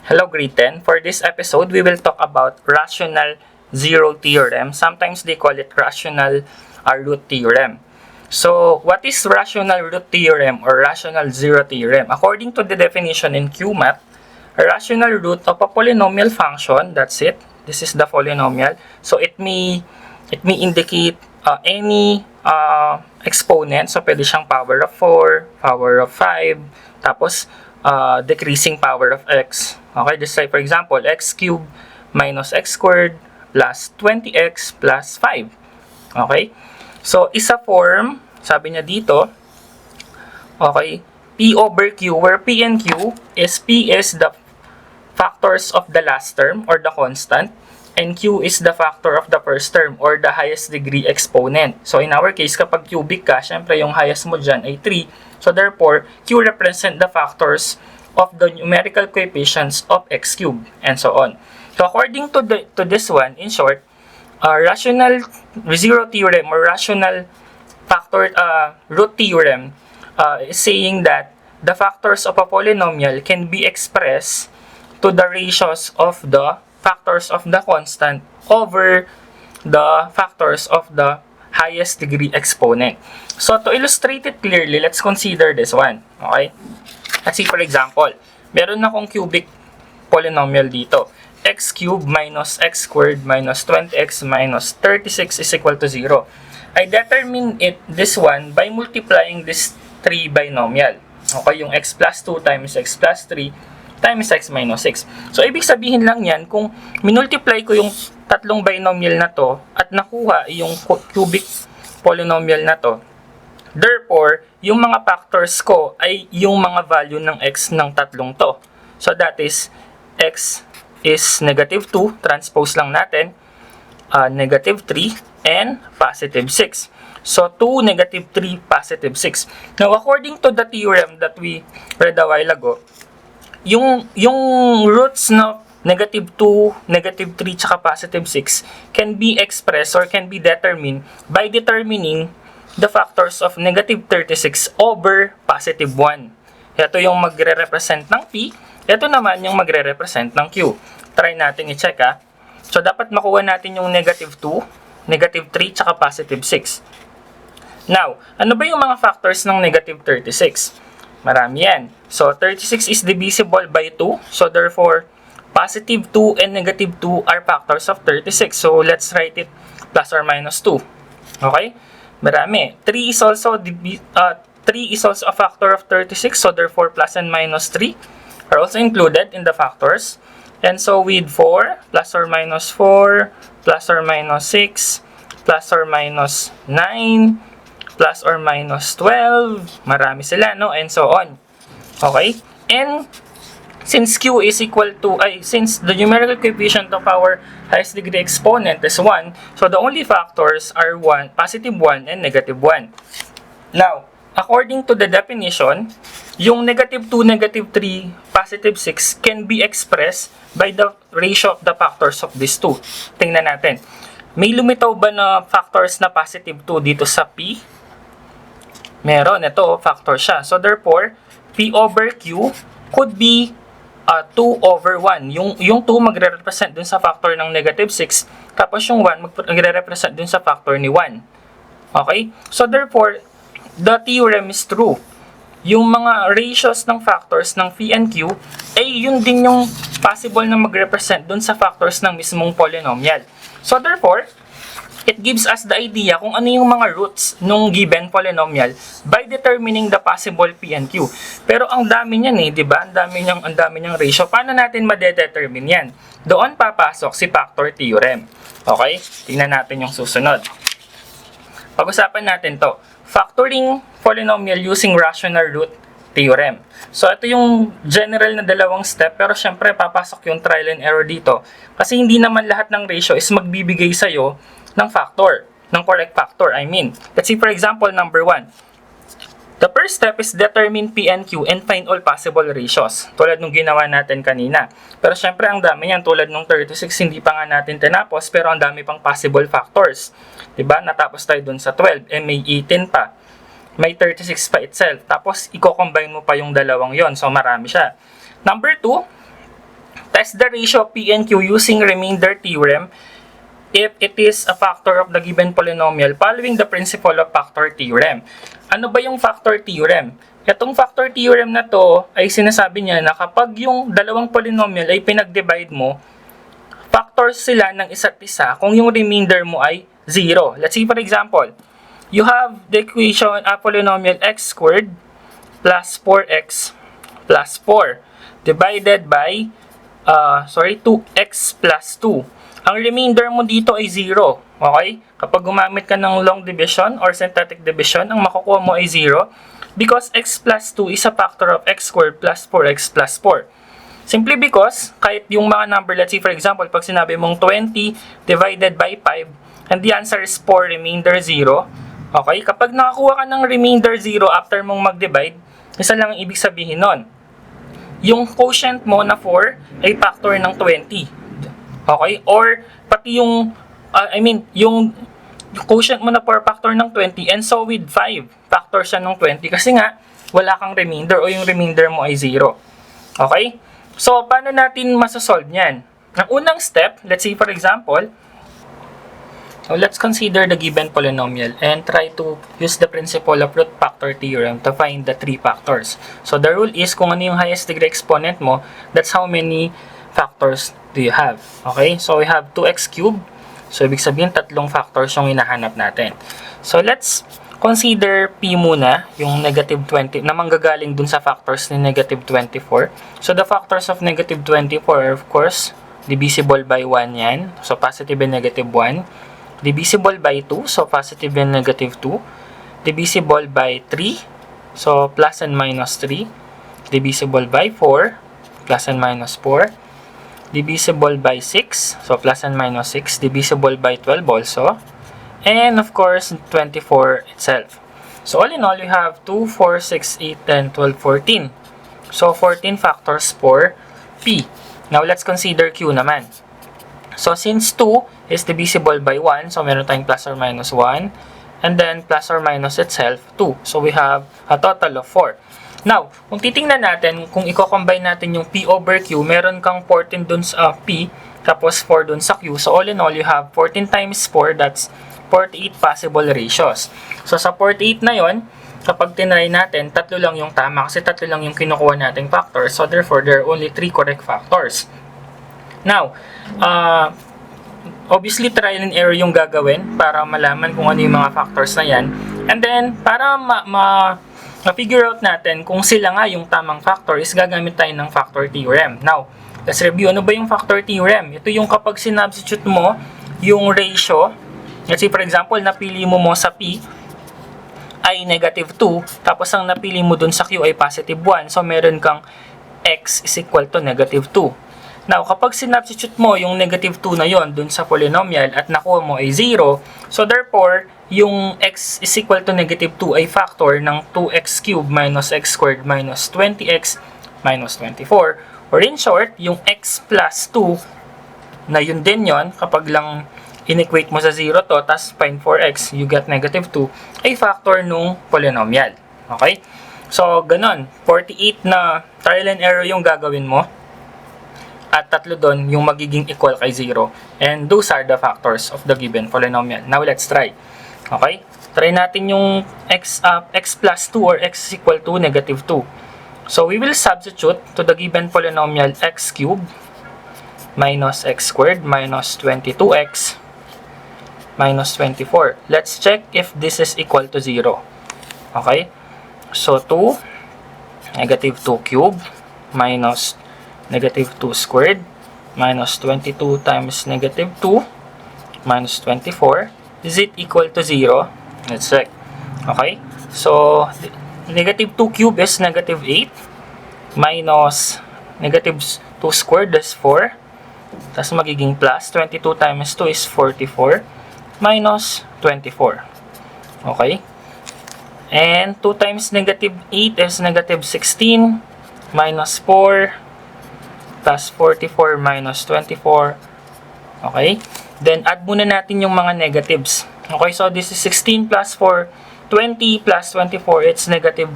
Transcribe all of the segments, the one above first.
Hello grade 10. For this episode, we will talk about rational zero theorem. Sometimes they call it rational root theorem. So, what is rational root theorem or rational zero theorem? According to the definition in QMath, a rational root of a polynomial function, that's it. This is the polynomial. So, it may indicate any exponent. So, pwede siyang power of 4, power of 5, tapos decreasing power of x. Okay, just like for example, x cubed minus x squared plus 20x plus 5. Okay? So, isa form, sabi niya dito, okay, P over Q, where P and Q is P is the factors of the last term or the constant, and Q is the factor of the first term or the highest degree exponent. So, in our case, kapag cubic ka, syempre yung highest mo dyan ay 3. So, therefore, Q represent the factors of the numerical coefficients of x cubed, and so on. So, according to this one, in short, rational zero theorem or rational factor root theorem is saying that the factors of a polynomial can be expressed to the ratios of the factors of the constant over the factors of the highest degree exponent. So, to illustrate it clearly, let's consider this one. Okay? Let's see, for example, meron akong cubic polynomial dito. X cubed minus x squared minus 20x minus 36 is equal to 0. I determine this one by multiplying this 3 binomial. Okay, yung x plus 2 times x plus 3 times x minus 6. So, ibig sabihin lang yan, kung minultiply ko yung tatlong binomial na to at nakuha yung cubic polynomial na to, therefore, yung mga factors ko ay yung mga value ng x ng tatlong to. So, that is, x is negative 2, transpose lang natin, negative 3, and positive 6. So, 2, negative 3, positive 6. Now, according to the theorem that we read a while ago, yung roots na negative 2, negative 3, tsaka positive 6 can be expressed or can be determined by determining the factors of negative 36 over positive 1. Ito yung magre-represent ng P. Ito naman yung magre-represent ng Q. Try natin i-check ha. So, dapat makuha natin yung negative 2, negative 3, tsaka positive 6. Now, ano ba yung mga factors ng negative 36? Marami yan. So, 36 is divisible by 2. So, therefore, positive 2 and negative 2 are factors of 36. So, let's write it plus or minus 2. Okay? Marami. 3 is also a factor of 36. So, therefore, plus and minus 3 are also included in the factors. And so, with 4, plus or minus 4, plus or minus 6, plus or minus 9, plus or minus 12, marami sila, no? And so on. Okay? And since Q is equal to, since the numerical coefficient of our highest degree exponent is 1, so the only factors are 1, positive 1 and negative 1. Now, according to the definition, yung negative 2, negative 3, positive 6 can be expressed by the ratio of the factors of these two. Tingnan natin. May lumitaw ba na factors na positive 2 dito sa P? Meron. Ito, factor siya. So, therefore, P over Q could be 2 over 1. Yung 2 magre-represent dun sa factor ng negative 6. Tapos yung 1 magre-represent dun sa factor ni 1. Okay? So, therefore, the theorem is true. Yung mga ratios ng factors ng P and Q, ay yun din yung possible na mag-represent dun sa factors ng mismong polynomial. So, therefore, it gives us the idea kung ano yung mga roots nung given polynomial by determining the possible P and Q. Pero ang dami niyan di ba? Ang dami niyang ratio. Paano natin ma-determine yan? Doon papasok si factor theorem. Okay? Tingnan natin yung susunod. Pag-usapan natin to. Factoring polynomial using rational root theorem. So, ito yung general na dalawang step, pero syempre papasok yung trial and error dito. Kasi hindi naman lahat ng ratio is magbibigay sa'yo ng factor, ng correct factor, I mean. Let's see, for example, number 1. The first step is determine P and Q and find all possible ratios. Tulad nung ginawa natin kanina. Pero syempre, ang dami yan. Tulad nung 36, hindi pa nga natin tinapos, pero ang dami pang possible factors. Diba? Natapos tayo dun sa 12. May 18 pa. May 36 pa itself. Tapos, i-combine mo pa yung dalawang yon. So, marami siya. Number 2, Test the ratio of P and Q using remainder theorem if it is a factor of the given polynomial following the principle of factor theorem. Ano ba yung factor theorem? Itong factor theorem na to ay sinasabi niya na kapag yung dalawang polynomial ay pinag-divide mo, factors sila ng isa't isa kung yung remainder mo ay 0. Let's say for example, you have the equation a polynomial x squared plus 4x plus 4 divided by 2x plus 2. Ang remainder mo dito ay 0. Okay? Kapag gumamit ka ng long division or synthetic division, ang makukuha mo ay 0 because x plus 2 is a factor of x squared plus 4x plus 4. Simply because, kahit yung mga number, let's say for example, pag sinabi mong 20 divided by 5, and the answer is 4, remainder 0. Okay? Kapag nakakuha ka ng remainder 0 after mong mag-divide, isa lang ang ibig sabihin nun. Yung quotient mo na 4 ay factor ng 20. Okay? Or, pati yung, yung quotient mo na 4 factor ng 20, and so with 5, factor siya ng 20. Kasi nga, wala kang remainder o yung remainder mo ay 0. Okay? So, paano natin masasolve niyan? Ang unang step, let's say for example, let's consider the given polynomial and try to use the principle of root factor theorem to find the 3 factors. So, the rule is kung ano yung highest degree exponent mo, that's how many factors do you have. Okay? So, we have 2x cubed. So, ibig sabihin, 3 factors yung hinahanap natin. So, let's consider P muna, yung negative 20, na manggagaling dun sa factors ni negative 24. So, the factors of negative 24 are, of course, divisible by 1 yan. So, positive and negative 1. Divisible by 2. So, positive and negative 2. Divisible by 3. So, plus and minus 3. Divisible by 4. Plus and minus 4. Divisible by 6. So, plus and minus 6. Divisible by 12 also. And of course, 24 itself. So all in all, you have 2, 4, 6, 8, 10, 12, 14. So 14 factors for P. Now let's consider Q naman. So since 2 is divisible by 1, so meron tayong plus or minus 1. And then plus or minus itself, 2. So we have a total of 4. Now, kung titingnan natin, kung i-combine natin yung P over Q, meron kang 14 dun sa P, tapos 4 dun sa Q. So all in all, you have 14 times 4, that's 48 possible ratios. So, sa 48 na yon, kapag tinry natin, 3 lang yung tama kasi 3 lang yung kinukuha nating factors. So, therefore, there are only 3 correct factors. Now, obviously, trial and error yung gagawin para malaman kung ano yung mga factors na yan. And then, para ma-figure out natin kung sila nga yung tamang factor is gagamit tayo ng factor theorem. Now, let's review. Ano ba yung factor theorem? Ito yung kapag sinubstitute mo yung ratio. Let's say for example, napili mo sa P ay negative 2, tapos ang napili mo dun sa Q ay positive 1. So, meron kang x is equal to negative 2. Now, kapag sinubstitute mo yung negative 2 na yon dun sa polynomial at nakuha mo ay 0, so therefore, yung x is equal to negative 2 ay factor ng 2x cubed minus x squared minus 20x minus 24. Or in short, yung x plus 2 na yun din yon kapag lang in-equate mo sa 0 to, tas find 4x, you get negative 2, ay factor nung polynomial. Okay? So, ganun. 48 na trial and error yung gagawin mo. At 3 doon yung magiging equal kay 0. And those are the factors of the given polynomial. Now, let's try. Okay? Try natin yung x plus 2 or x is equal to negative 2. So, we will substitute to the given polynomial x cubed minus x squared minus 22x minus 24. Let's check if this is equal to 0. Okay? So, 2, negative 2 cubed, minus negative 2 squared, minus 22 times negative 2, minus 24. Is it equal to 0? Let's check. Okay? So, negative 2 cubed is negative 8, minus negative 2 squared is 4, tapos magiging plus, 22 times 2 is 44, minus 24. Okay? And 2 times negative 8 is negative 16 minus 4 plus 44 minus 24. Okay? Then, add muna natin yung mga negatives. Okay? So, this is 16 plus 4, 20 plus 24, it's negative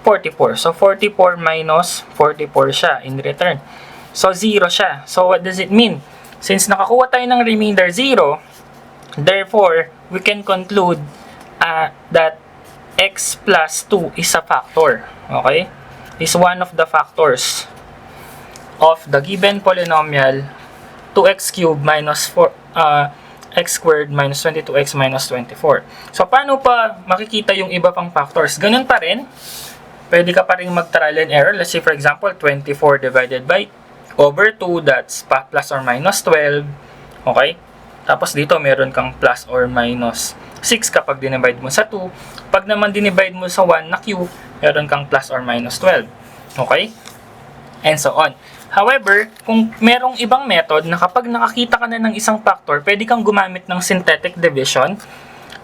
44. So, 44 minus 44 siya in return. So, 0 siya. So, what does it mean? Since nakakuha tayo ng remainder 0, therefore, we can conclude that x plus 2 is a factor. Okay? Is one of the factors of the given polynomial 2x cubed minus 4, x squared minus 22x minus 24. So, paano pa makikita yung iba pang factors? Ganun pa rin. Pwede ka pa rin mag-trial and error. Let's say, for example, 24 divided by over 2, that's plus or minus 12. Okay? Tapos dito, meron kang plus or minus 6 kapag dinivide mo sa 2. Pag naman dinivide mo sa 1 na cube, meron kang plus or minus 12. Okay? And so on. However, kung merong ibang method na kapag nakakita ka na ng isang factor, pwede kang gumamit ng synthetic division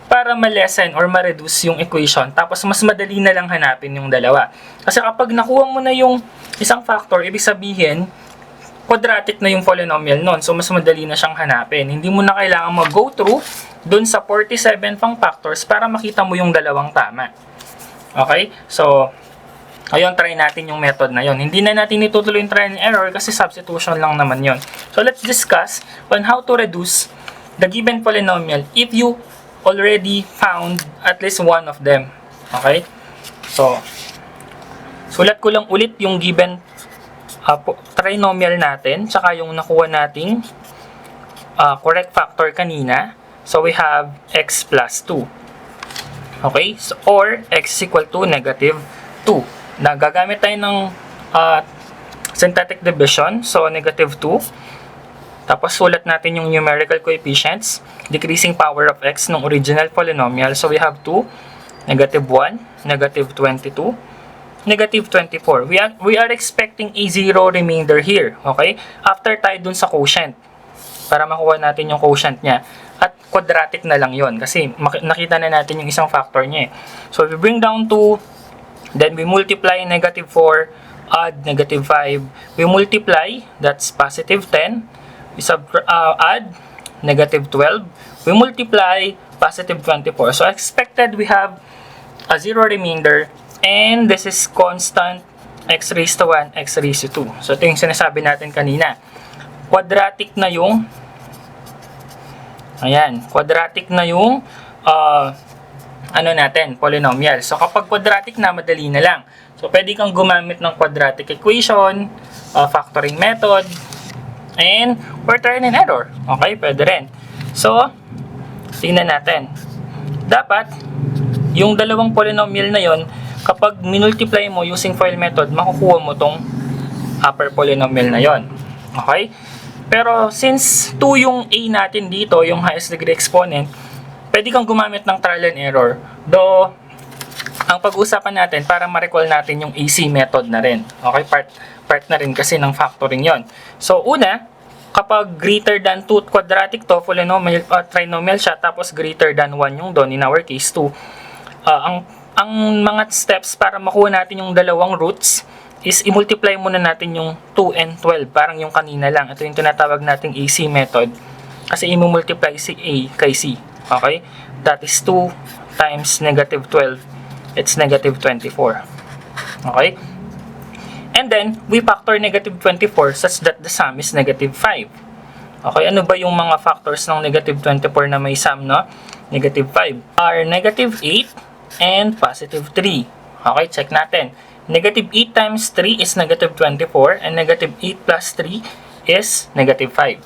para ma-lessen or ma-reduce yung equation. Tapos mas madali na lang hanapin yung dalawa. Kasi kapag nakuha mo na yung isang factor, ibig sabihin, quadratic na yung polynomial nun. So mas madali na siyang hanapin. Hindi mo na kailangan mag-go through dun sa 47 pang factors para makita mo yung dalawang tama. Okay? So, ayun, try natin yung method na yon. Hindi na natin itutuloy yung trial and error kasi substitution lang naman yon. So, let's discuss on how to reduce the given polynomial if you already found at least one of them. Okay? So, sulat ko lang ulit yung given trinomial natin tsaka yung nakuha nating correct factor kanina. So, we have x plus 2. Okay? So, or x is equal to negative 2. Gagamit tayo ng synthetic division. So, negative 2. Tapos, sulat natin yung numerical coefficients. Decreasing power of x ng original polynomial. So, we have 2, negative 1, negative 22, negative 24. We are expecting a 0 remainder here. Okay? After tayo dun sa quotient. Para makuha natin yung quotient niya. At quadratic na lang yon kasi nakita na natin yung isang factor niya. So, we bring down to then we multiply negative 4, add negative 5. We multiply, that's positive 10. We add negative 12. We multiply positive 24. So expected we have a 0 remainder and this is constant x raised to 1, x raised to 2. So ito yung sinasabi natin kanina. Quadratic na yung quadratic na yung polynomial. So, kapag quadratic na, madali na lang. So, pwede kang gumamit ng quadratic equation, factoring method, and or trial and error. Okay, pwede rin. So, tingnan natin. Dapat, yung dalawang polynomial na yon, kapag minultiply mo using FOIL method, makukuha mo tong upper polynomial na yon. Okay? Pero, since 2 yung a natin dito, yung highest degree exponent, pwede kang gumamit ng trial and error. Though, ang pag-uusapan natin para ma-recall natin yung AC method na rin. Okay, part na rin kasi ng factoring yon. So, una, kapag greater than 2 quadratic to, polynomial, trinomial siya, tapos greater than 1 yung doon, in our case 2. Ang mga steps para makuha natin yung dalawang roots is i-multiply muna natin yung 2 and 12. Parang yung kanina lang. Ito yung tinatawag nating AC method. Kasi i-multiply si A kay C. Okay? That is 2 times negative 12. It's negative 24. Okay? And then, we factor negative 24 such that the sum is negative 5. Okay? Ano ba yung mga factors ng negative 24 na may sum, no? Negative 5 are negative 8 and positive 3. Okay? Check natin. Negative 8 times 3 is negative 24 and negative 8 plus 3 is negative 5.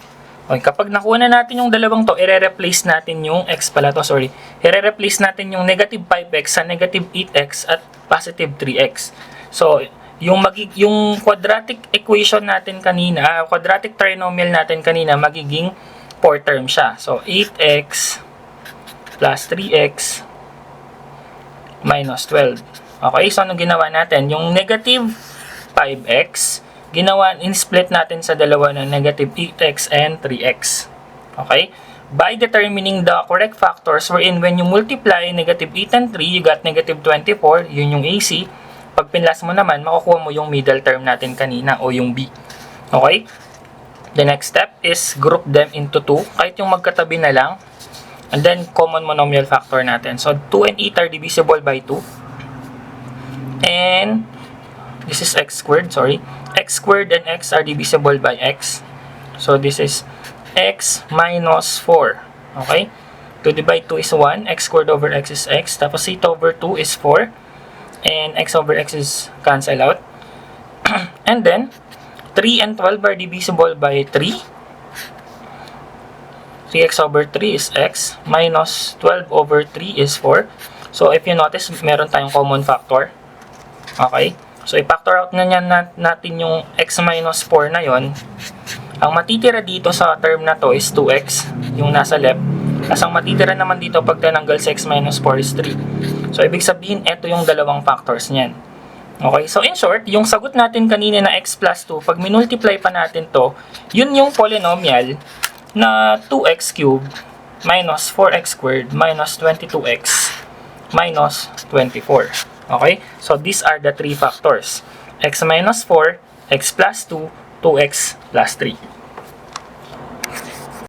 Okay, kapag nakuha na natin yung dalawang to, i-replace natin yung x pala to, sorry. I-replace natin yung negative 5x sa negative 8x at positive 3x. So, yung quadratic equation natin kanina, quadratic trinomial natin kanina, magiging 4 term siya. So, 8x plus 3x minus 12. Okay, so anong ginawa natin? Yung negative 5x, in-split natin sa dalawa ng negative 8x and 3x. Okay? By determining the correct factors wherein when you multiply negative 8 and 3, you got negative 24, yun yung AC. Pag pinlas mo naman, makukuha mo yung middle term natin kanina o yung B. Okay? The next step is group them into 2, kahit yung magkatabi na lang. And then, common monomial factor natin. So, 2 and 8 are divisible by 2. And this is x squared, sorry. x squared and x are divisible by x. So this is x minus 4. Okay? 2 divided 2 is 1. X squared over x is x. Tapos theta over 2 is 4. And x over x is cancel out. And then, 3 and 12 are divisible by 3. 3x over 3 is x. Minus 12 over 3 is 4. So, if you notice, meron tayong common factor. Okay? So, i-factor out na yan natin yung x minus 4 na yon. Ang matitira dito sa term na to is 2x, yung nasa left. Tapos ang matitira naman dito pag tinanggal sa x minus 4 is 3. So, ibig sabihin, ito yung dalawang factors niyan. Okay? So, in short, yung sagot natin kanina na x plus 2, pag minultiply pa natin to, yun yung polynomial na 2x cubed minus 4x squared minus 22x minus 24. Okay? So, these are the three factors. X minus 4, x plus 2, 2x plus 3.